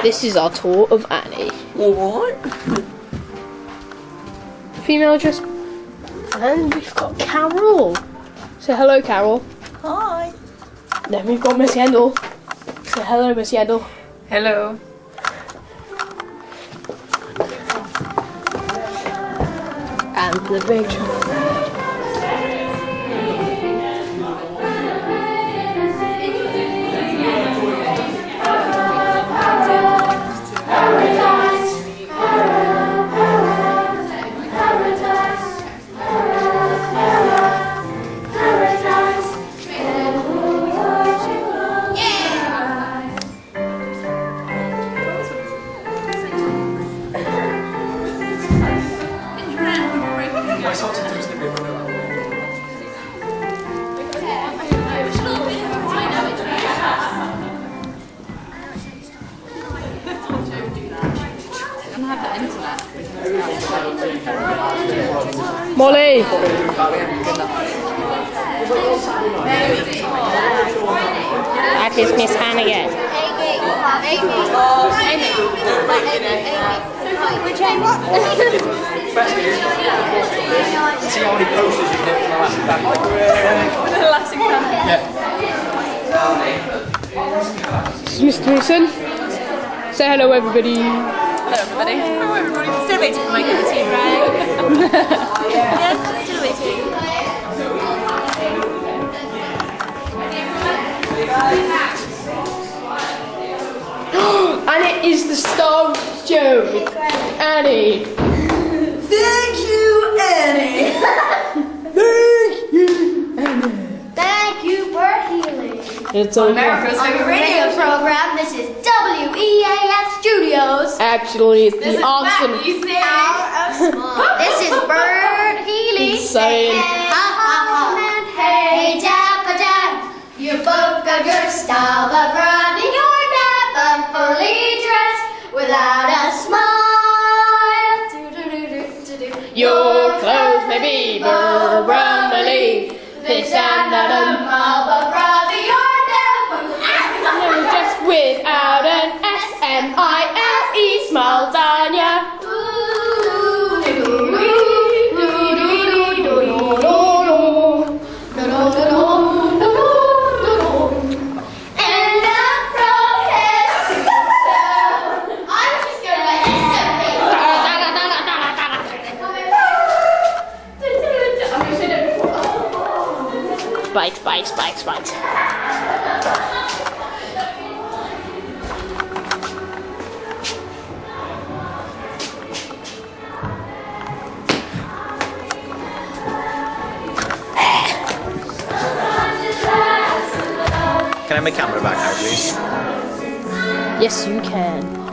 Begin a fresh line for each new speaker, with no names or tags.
This is our tour of Annie.
What?
Female address. And we've got Carol. Say hello, Carol.
Hi.
Then we've got Miss Yendel. Say hello, Miss Yendel.
Hello.
And the big Molly! That is Miss Hannigan.
Which one? What?
See how many posters you can get from the elastic band.
This is Mr. Mason. Say hello, everybody.
Hello everybody. Hello everybody. Still waiting for my cup of tea, right? Yes, still waiting.
And it is the star of the show, Annie.
Thank you, Annie.
Thank you, Annie.
Thank you for healing.
It's okay.
America's
On the
favorite
radio program, this is WEAF Studios.
Actually, it's the Austin.
Hour of Small. This is Bird Healy.
Saying,
Ha ha ha. Hey, Dapper Dap. You both got your style, but running your nap. I'm fully dressed without a smile.
your clothes may be brumily. This and that
but brother, you're never
just without an S-M-I-L-E smiles on ya.
And I'm from I'm just gonna
Bite, bite, bite, bite.
Can I have my camera back now, please?
Yes, you can.